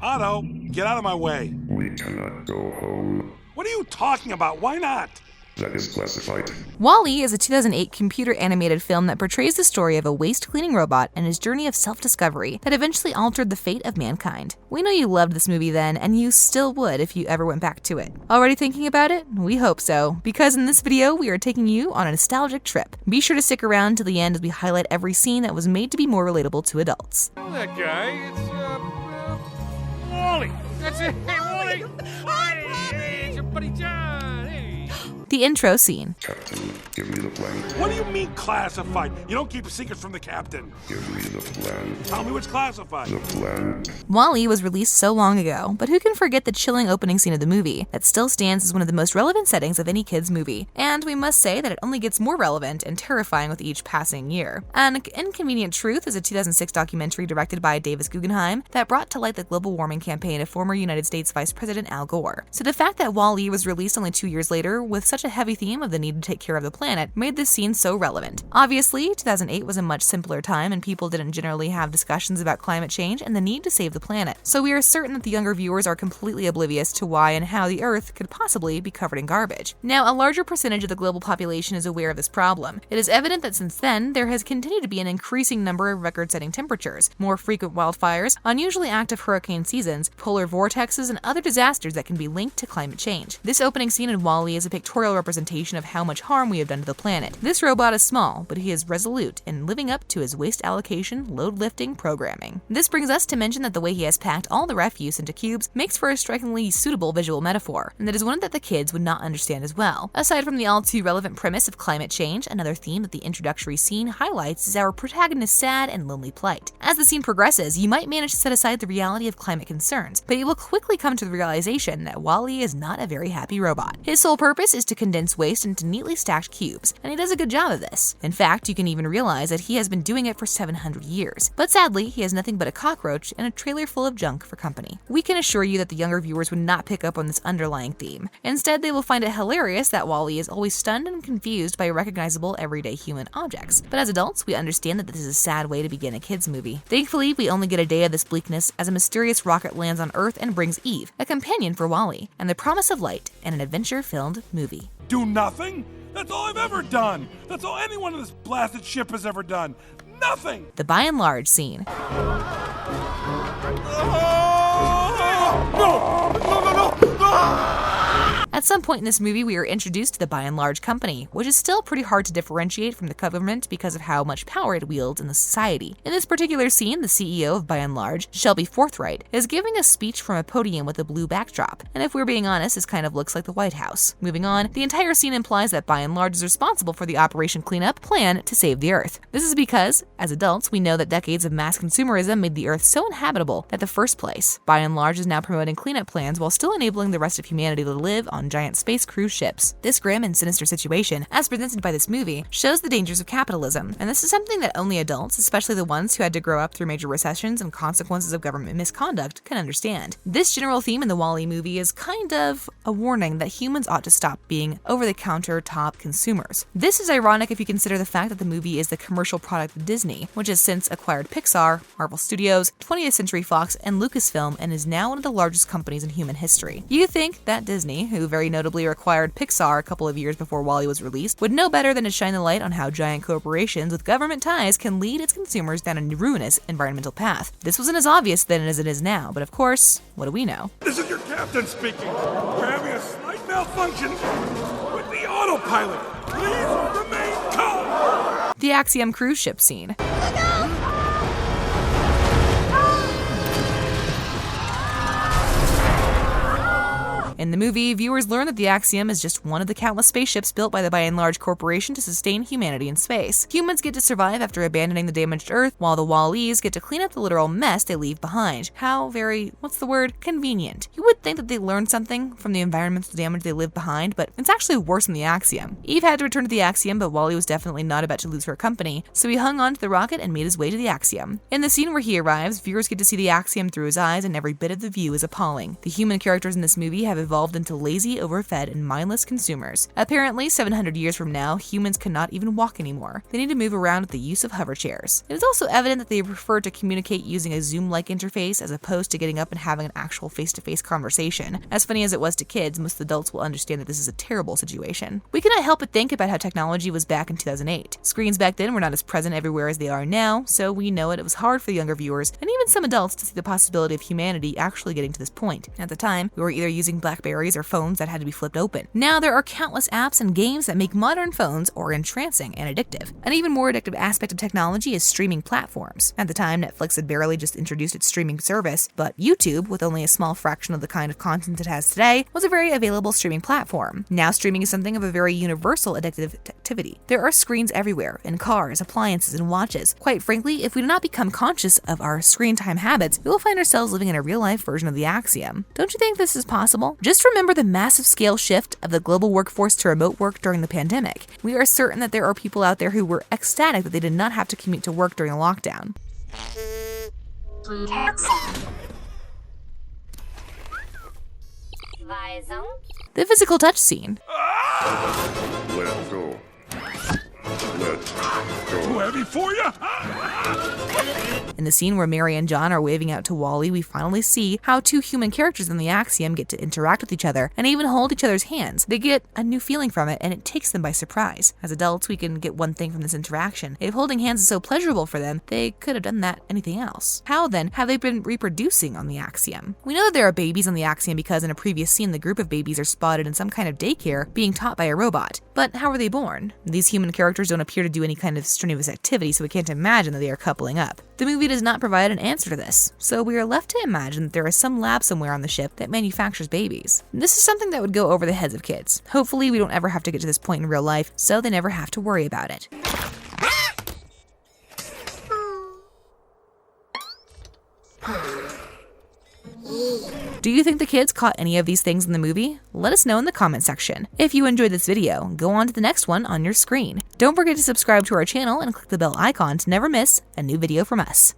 Otto, get out of my way. We cannot go home. What are you talking about? Why not? That is classified. WALL-E is a 2008 computer-animated film that portrays the story of a waste-cleaning robot and his journey of self-discovery that eventually altered the fate of mankind. We know you loved this movie then, and you still would if you ever went back to it. Already thinking about it? We hope so, because in this video, we are taking you on a nostalgic trip. Be sure to stick around till the end as we highlight every scene that was made to be more relatable to adults. Oh, that guy, it's, Wally. That's it. Hey, Wally. Hey, it's your buddy John. Hey. The intro scene. Captain, give me the plan. What do you mean classified? You don't keep secrets from the captain. Give me the plan. Tell me what's classified. The plan. WALL-E was released so long ago, but who can forget the chilling opening scene of the movie that still stands as one of the most relevant settings of any kid's movie. And we must say that it only gets more relevant and terrifying with each passing year. An Inconvenient Truth is a 2006 documentary directed by Davis Guggenheim that brought to light the global warming campaign of former United States Vice President Al Gore. So the fact that WALL-E was released only 2 years later with such a heavy theme of the need to take care of the planet made this scene so relevant. Obviously, 2008 was a much simpler time and people didn't generally have discussions about climate change and the need to save the planet. So we are certain that the younger viewers are completely oblivious to why and how the Earth could possibly be covered in garbage. Now, a larger percentage of the global population is aware of this problem. It is evident that since then, there has continued to be an increasing number of record-setting temperatures, more frequent wildfires, unusually active hurricane seasons, polar vortexes, and other disasters that can be linked to climate change. This opening scene in WALL-E is a pictorial representation of how much harm we have done to the planet. This robot is small, but he is resolute in living up to his waste allocation, load-lifting programming. This brings us to mention that the way he has packed all the refuse into cubes makes for a strikingly suitable visual metaphor, and that is one that the kids would not understand as well. Aside from the all-too relevant premise of climate change, another theme that the introductory scene highlights is our protagonist's sad and lonely plight. As the scene progresses, you might manage to set aside the reality of climate concerns, but you will quickly come to the realization that WALL-E is not a very happy robot. His sole purpose is to condense waste into neatly stacked cubes, and he does a good job of this. In fact, you can even realize that he has been doing it for 700 years. But sadly, he has nothing but a cockroach and a trailer full of junk for company. We can assure you that the younger viewers would not pick up on this underlying theme. Instead, they will find it hilarious that WALL-E is always stunned and confused by recognizable everyday human objects. But as adults, we understand that this is a sad way to begin a kids' movie. Thankfully, we only get a day of this bleakness as a mysterious rocket lands on Earth and brings Eve, a companion for WALL-E, and the promise of light in an adventure-filled movie. Do nothing? That's all I've ever done. That's all anyone in this blasted ship has ever done. Nothing! The By and Large scene. At some point in this movie, we are introduced to the By and Large company, which is still pretty hard to differentiate from the government because of how much power it wields in the society. In this particular scene, the CEO of By and Large, Shelby Forthright, is giving a speech from a podium with a blue backdrop, and if we're being honest, this kind of looks like the White House. Moving on, the entire scene implies that By and Large is responsible for the Operation Cleanup plan to save the Earth. This is because, as adults, we know that decades of mass consumerism made the Earth so inhabitable that the first place. By and Large is now promoting cleanup plans while still enabling the rest of humanity to live on giant space cruise ships. This grim and sinister situation, as presented by this movie, shows the dangers of capitalism, and this is something that only adults, especially the ones who had to grow up through major recessions and consequences of government misconduct, can understand. This general theme in the WALL-E movie is kind of a warning that humans ought to stop being over-the-counter top consumers. This is ironic if you consider the fact that the movie is the commercial product of Disney, which has since acquired Pixar, Marvel Studios, 20th Century Fox, and Lucasfilm, and is now one of the largest companies in human history. You think that Disney, who very notably acquired Pixar a couple of years before WALL-E was released, would know better than to shine the light on how giant corporations with government ties can lead its consumers down a ruinous environmental path. This wasn't as obvious then as it is now, but of course, what do we know? This is your captain speaking. We're having a slight malfunction with the autopilot. Please remain calm. The Axiom cruise ship scene. In the movie, viewers learn that the Axiom is just one of the countless spaceships built by the By and Large Corporation to sustain humanity in space. Humans get to survive after abandoning the damaged Earth, while the WALL-Es get to clean up the literal mess they leave behind. How very, convenient. You would think that they learned something from the environmental damage they leave behind, but it's actually worse than the Axiom. Eve had to return to the Axiom, but WALL-E was definitely not about to lose her company, so he hung on to the rocket and made his way to the Axiom. In the scene where he arrives, viewers get to see the Axiom through his eyes, and every bit of the view is appalling. The human characters in this movie have evolved evolved into lazy, overfed, and mindless consumers. Apparently, 700 years from now, humans cannot even walk anymore. They need to move around with the use of hover chairs. It is also evident that they prefer to communicate using a Zoom-like interface as opposed to getting up and having an actual face-to-face conversation. As funny as it was to kids, most adults will understand that this is a terrible situation. We cannot help but think about how technology was back in 2008. Screens back then were not as present everywhere as they are now, so we know it was hard for the younger viewers and even some adults to see the possibility of humanity actually getting to this point. At the time, we were either using Blackberries or phones that had to be flipped open. Now there are countless apps and games that make modern phones or entrancing and addictive. An even more addictive aspect of technology is streaming platforms. At the time, Netflix had barely just introduced its streaming service, but YouTube, with only a small fraction of the kind of content it has today, was a very available streaming platform. Now streaming is something of a very universal addictive activity. There are screens everywhere, in cars, appliances, and watches. Quite frankly, if we do not become conscious of our screen time habits, we will find ourselves living in a real-life version of the Axiom. Don't you think this is possible? Just remember the massive scale shift of the global workforce to remote work during the pandemic. We are certain that there are people out there who were ecstatic that they did not have to commute to work during a lockdown. The physical touch scene. Let's go. Let's Too go. heavy for you? In the scene where Mary and John are waving out to Wally, we finally see how two human characters in the Axiom get to interact with each other and even hold each other's hands. They get a new feeling from it, and it takes them by surprise. As adults, we can get one thing from this interaction. If holding hands is so pleasurable for them, they could have done that anything else. How then have they been reproducing on the Axiom? We know that there are babies on the Axiom because in a previous scene, the group of babies are spotted in some kind of daycare being taught by a robot. But how were they born? These human characters don't appear to do any kind of strenuous activity, so we can't imagine that they are coupling up. The movie does not provide an answer to this, so we are left to imagine that there is some lab somewhere on the ship that manufactures babies. This is something that would go over the heads of kids. Hopefully we don't ever have to get to this point in real life, so they never have to worry about it. Do you think the kids caught any of these things in the movie? Let us know in the comment section. If you enjoyed this video, go on to the next one on your screen. Don't forget to subscribe to our channel and click the bell icon to never miss a new video from us.